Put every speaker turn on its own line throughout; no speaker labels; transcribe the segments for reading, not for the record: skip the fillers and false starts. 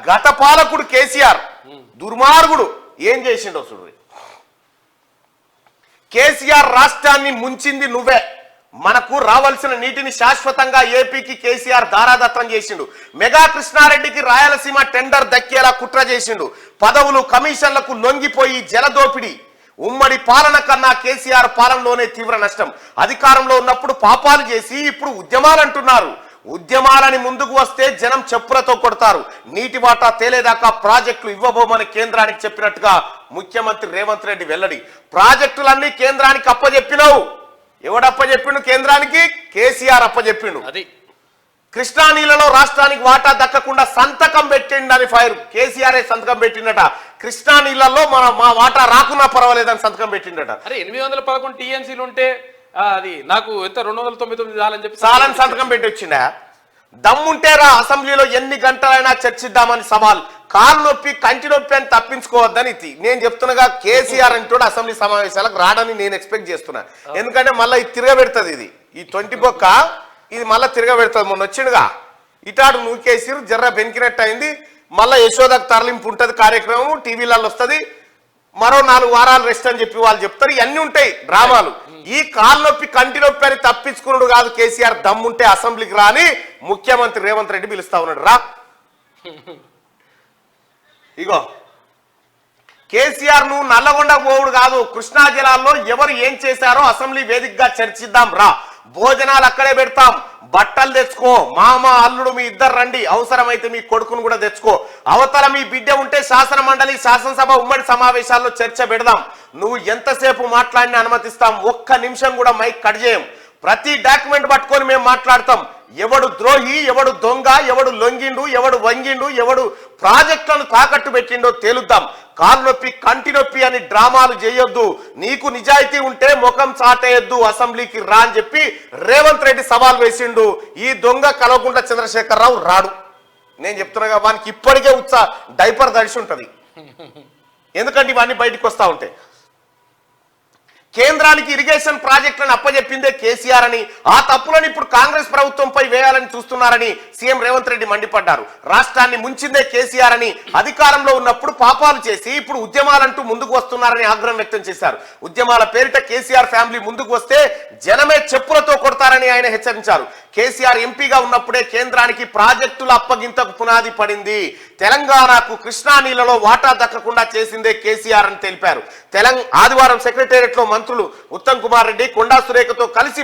గత పాలకుడు కేసీఆర్ దుర్మార్గుడు ఏం చేసిండో చూడు. కేసీఆర్ రాష్ట్రాన్ని ముంచింది నువ్వే. మనకు రావాల్సిన నీటిని శాశ్వతంగా ఏపీకి కేసీఆర్ దారాదత్తం చేసిండు. మెగా కృష్ణారెడ్డికి రాయలసీమ టెండర్ దక్కేలా కుట్ర చేసిండు. పదవులు కమిషన్లకు లొంగిపోయి జలదోపిడి. ఉమ్మడి పాలన కన్నా కేసీఆర్ పాలనలోనే తీవ్ర నష్టం. అధికారంలో ఉన్నప్పుడు పాపాలు చేసి ఇప్పుడు ఉద్యమాలు అంటున్నారు. ఉద్యమాలని ముందుకు వస్తే జనం చెప్పులతో కొడతారు. నీటి వాటా తేలేదాకా ప్రాజెక్టులు ఇవ్వబోమని కేంద్రానికి చెప్పినట్టుగా ముఖ్యమంత్రి రేవంత్ రెడ్డి వెల్లడి. ప్రాజెక్టులన్నీ కేంద్రానికి అప్పచెప్పినావు. ఎవడప్పచెప్పిండు కేంద్రానికి? కేసీఆర్ అప్పచెప్పిండు. అది కృష్ణా నీళ్లలో రాష్ట్రానికి వాటా దక్కకుండా సంతకం పెట్టిండని ఫైర్. కేసీఆర్ సంతకం పెట్టిండట. కృష్ణా నీళ్లలో మా వాటా రాకున్నా పర్వాలేదని సంతకం పెట్టిండట.
అరే 811 టీఎంసీలు ఉంటే అది నాకు ఎంత 299 చాలని చెప్పి
చాలని సంతకం పెట్టి వచ్చిండా? దమ్ముంటే రా, అసెంబ్లీలో ఎన్ని గంటలైనా చర్చిద్దామని సవాల్. కాలు నొప్పి కంటి నొప్పి అని తప్పించుకోవద్దని నేను చెప్తున్నాగా. కేసీఆర్ అంటూ అసెంబ్లీ సమావేశాలకు రాడని నేను ఎక్స్పెక్ట్ చేస్తున్నా. ఎందుకంటే మళ్ళీ ఇది తిరగబెడుతుంది. ఈ 20 బొక్క ఇది మళ్ళీ తిరగబెడుతుంది. మొన్న వచ్చిండుగా ఇటాడు నూకేసిరు, జర్ర బెనికినట్టు అయింది. మళ్ళీ యశోదకు తరలింపు ఉంటుంది కార్యక్రమం, టీవీలలో వస్తుంది. మరో 4 వారాలు రెస్ట్ అని చెప్పి వాళ్ళు చెప్తారు. ఇవన్నీ ఉంటాయి డ్రామాలు. ఈ కాలు నొప్పి కంటి నొప్పి అని తప్పించుకున్నాడు కాదు కేసీఆర్. దమ్ముంటే అసెంబ్లీకి రాని ముఖ్యమంత్రి రేవంత్ రెడ్డి పిలుస్తా ఉన్నాడు. రా ఇగో కేసీఆర్ నువ్వు నల్లగొండ పోవుడు కాదు. కృష్ణా జిల్లాలో ఎవరు ఏం చేశారో అసెంబ్లీ వేదికగా చర్చిద్దాం రా. భోజనాలు అక్కడే పెడతాం. బట్టలు తెచ్చుకో. మామ అల్లుడు మీ ఇద్దరు రండి. అవసరమైతే మీ కొడుకును కూడా తెచ్చుకో. అవతల మీ బిడ్డ ఉంటే శాసన మండలి శాసనసభ ఉమ్మడి సమావేశాల్లో చర్చ పెడదాం. నువ్వు ఎంతసేపు మాట్లాడినా అనుమతిస్తాం. ఒక్క నిమిషం కూడా మైక్ కట్ చేయం. ప్రతి డాక్యుమెంట్ పట్టుకొని మేము మాట్లాడతాం. ఎవడు ద్రోహి, ఎవడు దొంగ, ఎవడు లొంగిండు, ఎవడు వంగిండు, ఎవడు ప్రాజెక్టులను తాకట్టు పెట్టిండో తేలుద్దాం. కాలు నొప్పి కంటి నొప్పి అని డ్రామాలు చేయొద్దు. నీకు నిజాయితీ ఉంటే ముఖం చాటేయొద్దు. అసెంబ్లీకి రా అని చెప్పి రేవంత్ రెడ్డి సవాల్ వేసిండు. ఈ దొంగ కల్వకుంట్ల చంద్రశేఖరరావు రాడు. నేను చెప్తున్నా వానికి ఇప్పటికే డైపర్ తడిసి ఉంటుంది. ఎందుకంటే ఇవన్నీ బయటకు వస్తూ ఉంటాయి. కేంద్రానికి ఇరిగేషన్ ప్రాజెక్టులను అప్పచెప్పిందే కేసీఆర్ అని, ఆ తప్పులను ఇప్పుడు కాంగ్రెస్ ప్రభుత్వంపై వేయాలని చూస్తున్నారని సీఎం రేవంత్ రెడ్డి మండిపడ్డారు. రాష్ట్రాన్ని ముంచిందే కేసీఆర్ అని, అధికారంలో ఉన్నప్పుడు పాపాలు చేసి ఇప్పుడు ఉద్యమాలంటూ ముందుకు వస్తున్నారని ఆగ్రహం వ్యక్తం చేశారు. ఉద్యమాల పేరిట కేసీఆర్ ఫ్యామిలీ ముందుకు వస్తే జనమే చెప్పులతో కొడతారని ఆయన హెచ్చరించారు. కేసీఆర్ ఎంపీగా ఉన్నప్పుడే కేంద్రానికి ప్రాజెక్టుల అప్పగింతకు పునాది పడింది. తెలంగాణకు కృష్ణా నీళ్లలో వాటా దక్కకుండా చేసిందే కేసీఆర్ అని తెలిపారు. ఆదివారం సెక్రటేరియట్ లో మంత్రులు ఉత్తమ్ కుమార్ రెడ్డి, కొండా సురేఖతో కలిసి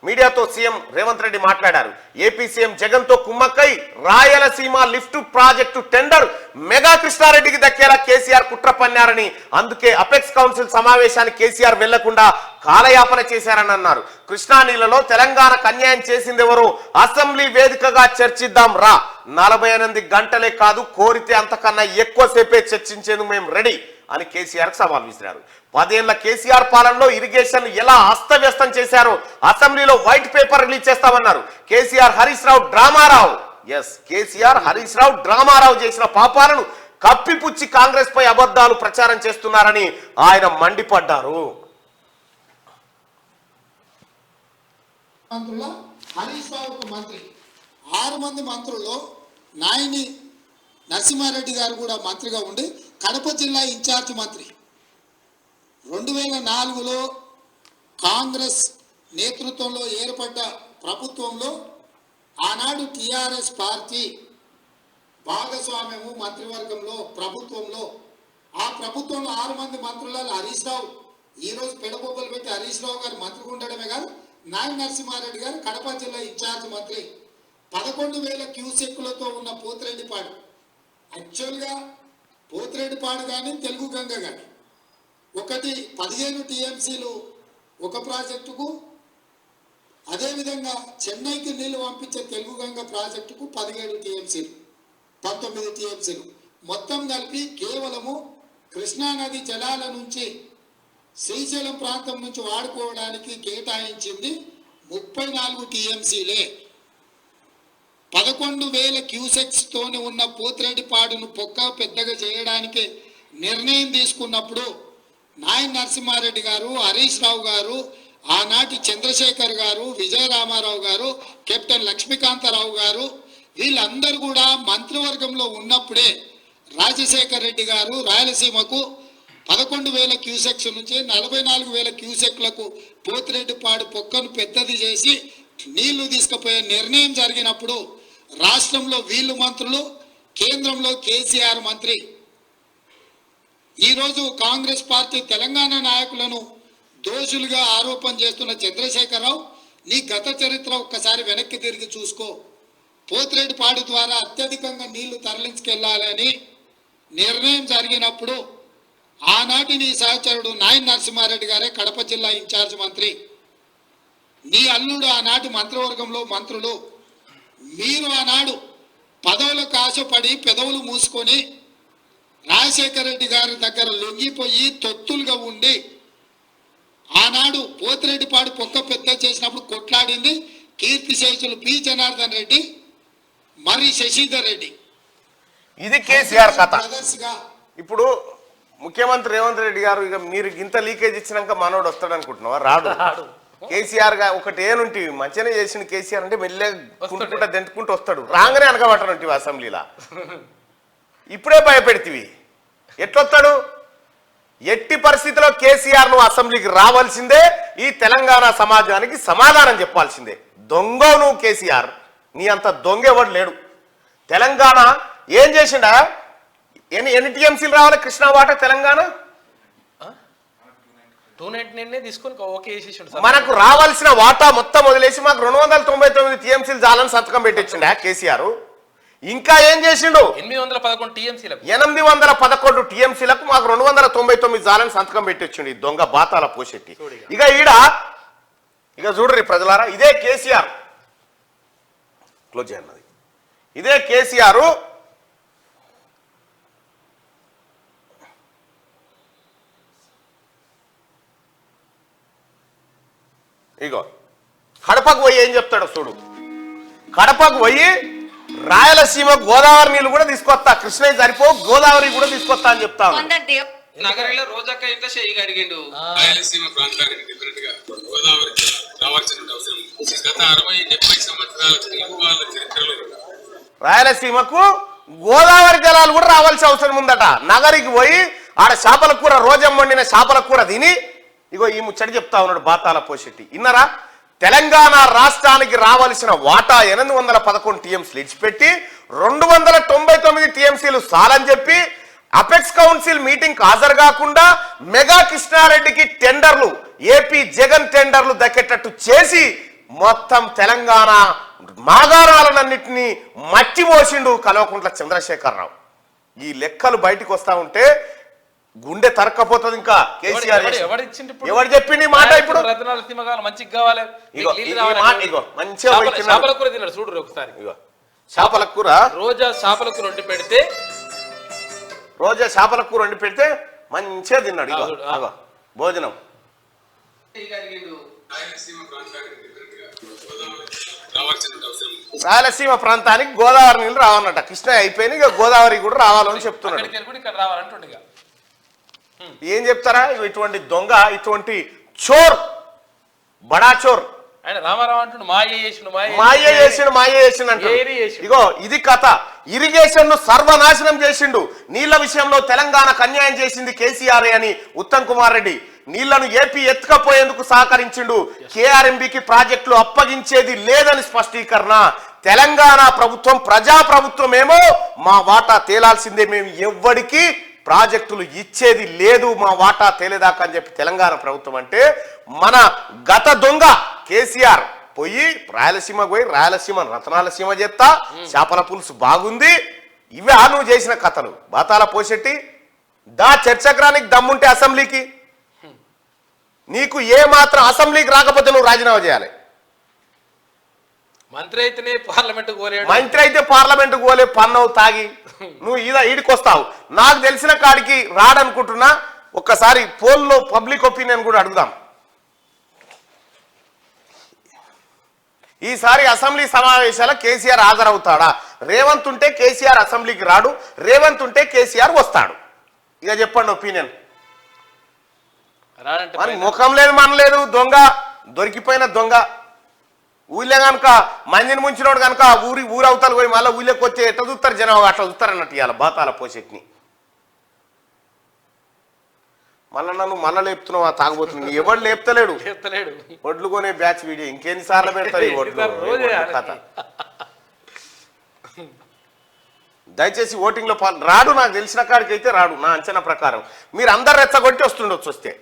మీడియాతో సీఎం రేవంత్ రెడ్డి మాట్లాడారు. ఏపీ సీఎం జగన్ తో కుమ్మక్కై Rayalaseema lift project tender mega కృష్ణారెడ్డికి దక్కేలా కేసీఆర్ కుట్ర పన్నారని, అందుకే అపెక్స్ కౌన్సిల్ సమావేశానికి కేసీఆర్ వెళ్లకుండా కాలయాపన చేశారని అన్నారు. కృష్ణా నీళ్లలో తెలంగాణకు అన్యాయం చేసిందెవరో అసెంబ్లీ వేదికగా చర్చిద్దాం రా. 48 గంటలే కాదు, కోరితే అంతకన్నా ఎక్కువసేపే చర్చించేందుకు మేము రెడీ అని కేసీఆర్ సవాల్ విసిరారు. 10 ఏళ్ల కేసీఆర్ పాలనలో ఇరిగేషన్ ఎలా అస్తవ్యస్తం చేశారో అసెంబ్లీలో వైట్ పేపర్ రిలీజ్ చేస్తామన్నారు. కేసీఆర్ హరీష్ రావు డ్రామారావు. కేసీఆర్ హరీష్ రావు డ్రామారావు చేసిన పాపాలను కప్పిపుచ్చి కాంగ్రెస్ పై అబద్ధాలు ప్రచారం చేస్తున్నారని ఆయన మండిపడ్డారు.
హరీష్ రావు ఒక మంత్రి, 6 మంది మంత్రుల్లో నాయని నరసింహారెడ్డి గారు కూడా మంత్రిగా ఉండి కడప జిల్లా ఇన్ఛార్జ్ మంత్రి. 2004లో కాంగ్రెస్ నేతృత్వంలో ఏర్పడ్డ ప్రభుత్వంలో ఆనాడు టిఆర్ఎస్ పార్టీ భాగస్వామ్యము మంత్రివర్గంలో ప్రభుత్వంలో, ఆ ప్రభుత్వంలో 6 మంది మంత్రులలో హరీష్ రావు, ఈరోజు పెడబొబ్బలు పెట్టి హరీష్ రావు గారు మంత్రిగా ఉండడమే కాదు, నాయన నరసింహారెడ్డి గారు కడప జిల్లా ఇన్ఛార్జ్ మంత్రి. 11,000 క్యూసెక్కులతో ఉన్న పోతిరెడ్డిపాడు, యాక్చువల్గా పోతిరెడ్డిపాడు కానీ తెలుగు గంగ కానీ ఒకటి 15 టీఎంసీలు ఒక ప్రాజెక్టుకు, అదేవిధంగా చెన్నైకి నీళ్లు పంపించే తెలుగు గంగ ప్రాజెక్టుకు 17 టీఎంసీలు, 19 టీఎంసీలు మొత్తం కలిపి కేవలము కృష్ణానది జలాల నుంచి శ్రీశైలం ప్రాంతం నుంచి వాడుకోవడానికి కేటాయించింది 34 టీఎంసీలే. 11,000 క్యూసెక్స్ తోనే ఉన్న పోతిరెడ్డిపాడును పొక్క పెద్దగా చేయడానికి నిర్ణయం తీసుకున్నప్పుడు నాయన నరసింహారెడ్డి గారు, హరీష్ రావు గారు, ఆనాటి చంద్రశేఖర్ గారు, విజయ రామారావు గారు, కెప్టెన్ లక్ష్మీకాంతరావు గారు, వీళ్ళందరూ కూడా మంత్రివర్గంలో ఉన్నప్పుడే రాజశేఖర్ రెడ్డి గారు రాయలసీమకు 11,000 క్యూసెక్స్ నుంచి 44,000 క్యూసెక్లకు పోతిరెడ్డిపాడు పొక్కను పెద్దది చేసి నీళ్లు తీసుకుపోయే నిర్ణయం జరిగినప్పుడు రాష్ట్రంలో వీళ్ళు మంత్రులు, కేంద్రంలో కేసీఆర్ మంత్రి. ఈరోజు కాంగ్రెస్ పార్టీ తెలంగాణ నాయకులను దోషులుగా ఆరోపణ చేస్తున్న చంద్రశేఖరరావు, నీ గత చరిత్ర ఒక్కసారి వెనక్కి తిరిగి చూసుకో. పోతిరెడ్డిపాడు ద్వారా అత్యధికంగా నీళ్లు తరలించుకెళ్లాలని నిర్ణయం జరిగినప్పుడు ఆనాటి నీ సహచరుడు నాయన నరసింహారెడ్డి గారే కడప జిల్లా ఇన్ఛార్జ్ మంత్రి, నీ అల్లుడు ఆనాటి మంత్రివర్గంలో మంత్రులు. మీరు ఆనాడు పదవులకు ఆశపడి పెదవులు మూసుకొని రాజశేఖర రెడ్డి గారి దగ్గర లొంగిపోయి తొత్తులుగా ఉండి ఆనాడు పోతిరెడ్డిపాడు పొక్క పెద్ద చేసినప్పుడు కొట్లాడింది కీర్తిశేషులు పి జనార్దన్ రెడ్డి, మరి శశిధర్ రెడ్డి.
ఇది కేసీఆర్ కథ.
బ్రదర్స్గా
ఇప్పుడు ముఖ్యమంత్రి రేవంత్ రెడ్డి గారు ఇక మీరు ఇంత లీకేజ్ ఇచ్చినాక మనోడు వస్తాడు అనుకుంటున్నావా? రాడు. కేసీఆర్ గా ఒకటి ఏనుంటి మంచిగానే చేసిన కేసీఆర్ అంటే మెల్లగా దెంటుకుంటూ వస్తాడు. రాగానే అనకబట్టనుంటివి అసెంబ్లీలా. ఇప్పుడే భయపెడితివి. ఎట్లొస్తాడు? ఎట్టి పరిస్థితిలో కేసీఆర్ నువ్వు అసెంబ్లీకి రావాల్సిందే. ఈ తెలంగాణ సమాజానికి సమాధానం చెప్పాల్సిందే. దొంగ నువ్వు కేసీఆర్. నీ అంత దొంగ ఎవడు లేడు. తెలంగాణ ఏం చేసిండా? ఎన్ని టీఎంసీలు రావాలి కృష్ణా వాటర్ తెలంగాణ?
299 తీసుకొని ఓకే చేసేసిండు.
మనకు రావాల్సిన వాటా మొత్తం వదిలేసి మాకు 299 టీఎంసీలు చాలని సంతకం పెట్టించిండా కేసీఆర్. ఇంకా ఏం చేసిండు?
811 టీఎంసీలకు
811 టీఎంసీలకు మాకు 299 చాలని సంతకం పెట్టించిండు ఈ దొంగ బాతాల పోషెట్టి. ఇక చూడరి ప్రజలారా, ఇదే కేసీఆర్ క్లోజ్ అన్నది. ఇదే కేసీఆర్ ఇగో కడపకు పోయి ఏం చెప్తాడో చూడు. కడపకు పోయి రాయలసీమ గోదావరి నీళ్ళు కూడా తీసుకొస్తా, కృష్ణయ్య సరిపో గోదావరి కూడా తీసుకొస్తా అని చెప్తాను.
నగరంలో రోజక్క ఇంట్లో చెయ్యి అడిగిండు. రాయలసీమ ప్రాంతానికి డిఫరెంట్ గా గోదావరి రావాల్సిన అవసరం గత 60-70 సంవత్సరాల చరిత్రలో
రాయలసీమకు గోదావరి జలాలు కూడా రావాల్సిన అవసరం ఉందట. నగరికి పోయి ఆడ చేపల కూర, రోజం వండిన చేపల కూర తిని ఇగో ఈ ముచ్చడి చెప్తా ఉన్నాడు బాతాల పోషెట్టి. ఇన్నరా? తెలంగాణ రాష్ట్రానికి రావాల్సిన వాటా 811 టీఎంసీలు ఇచ్చిపెట్టి 299 టీఎంసీలు సాలని చెప్పి అపెక్స్ కౌన్సిల్ మీటింగ్ హాజరు కాకుండా మెగా కృష్ణారెడ్డికి టెండర్లు, ఏపీ జగన్ టెండర్లు దక్కేటట్టు చేసి మొత్తం తెలంగాణ మాగారాలన్నింటినీ మట్టి మోసిండు కల్వకుంట్ల చంద్రశేఖరరావు. ఈ లెక్కలు బయటకు వస్తా ఉంటే గుండె తరక్కపోతుంది. ఇంకా కేసీఆర్ ఎవరు చెప్పింది మాట? ఇప్పుడు
మంచిగా కావాలి చేపల కూర తిన్నాడు చూడు ఒకసారి.
చేపల కూర,
రోజా చేపల కూర వండి పెడితే,
రోజా చేపల కూర వండి పెడితే మంచిగా తిన్నాడు. ఇగో భోజనం. రాయలసీమ ప్రాంతానికి గోదావరి నీళ్ళు రావాలన్నట. కృష్ణ అయిపోయింది, ఇక గోదావరి కూడా రావాలని చెప్తున్నాడు. ఏం చెప్తారా? ఇటువంటి దొంగ, ఇటువంటి చోర్, బడా చోర్
ఆయన రామారావు అంటుండు
మాయ చేసిండు అంటే ఇగో ఇది కథ. ఇరిగేషన్ ను సర్వనాశనం చేసిండు. నీళ్ల విషయంలో తెలంగాణకు అన్యాయం చేసింది కేసీఆర్ అని ఉత్తమ్ కుమార్ రెడ్డి నీళ్లను ఏపీ ఎత్తుకపోయేందుకు సహకరించిండు. కేఆర్ఎంబికి ప్రాజెక్టులు అప్పగించేది లేదని స్పష్టీకరణ. తెలంగాణ ప్రభుత్వం ప్రజాప్రభుత్వం ఏమో మా వాటా తేలాల్సిందే, మేము ఎవ్వడికి ప్రాజెక్టులు ఇచ్చేది లేదు, మా వాటా తేలేదాకా అని చెప్పి తెలంగాణ ప్రభుత్వం అంటే, మన గత దొంగ కేసీఆర్ పోయి రాయలసీమకు పోయి రాయలసీమ రతనాలసీమ చెప్తా, చేపల పులుసు బాగుంది, ఇవే నువ్వు చేసిన కథలు. బాతాల పోషెట్టి దా చర్చక్రానికి దమ్ముంటే అసెంబ్లీకి, నీకు ఏ మాత్రం అసెంబ్లీకి రాకపోతే నువ్వు రాజీనామా చేయాలి.
మంత్రి అయితేనే పార్లమెంట్ కోలేడు,
మంత్రి అయితే పార్లమెంట్ కోలే పన్నవు తాగి నువ్వు ఈడికి వస్తావు. నాకు తెలిసిన కాడికి రాడనుకుంటున్నా. ఒక్కసారి పోల్లో పబ్లిక్ ఒపీనియన్ కూడా అడుగుదాం. ఈసారి అసెంబ్లీ సమావేశాల కేసీఆర్ హాజరవుతాడా? రేవంత్ ఉంటే కేసీఆర్ అసెంబ్లీకి రాడు, రేవంత్ ఉంటే కేసీఆర్ వస్తాడు. ఇక చెప్పండి ఒపీనియన్. మరి ముఖం లేదు, మన లేదు, దొంగ, దొరికిపోయిన దొంగ. ఊళ్ళో కనుక మందిని ముంచినోడు కనుక ఊరు అవతలు పోయి మళ్ళీ ఊళ్ళోకి వచ్చి ఎట్లా చూస్తారు జనం అట్లా చూస్తారు అన్నట్టు ఇవాళ బాతాల పోషెట్ని మళ్ళీ లేపుతున్నావు ఆ తాగబోతుంది ఎవడు లేపుతలేడు ఒడ్లు కొనే బ్యాచ్ వీడియో ఇంకెన్నిసార్లు పెడతారు ఈ ఒడ్లు కథ దయచేసి ఓటింగ్ లో రాడు నాకు తెలిసిన కాడికి అయితే రాడు నా అంచనా ప్రకారం మీరు అందరు రెచ్చగొట్టి వస్తుండొచ్చు వస్తే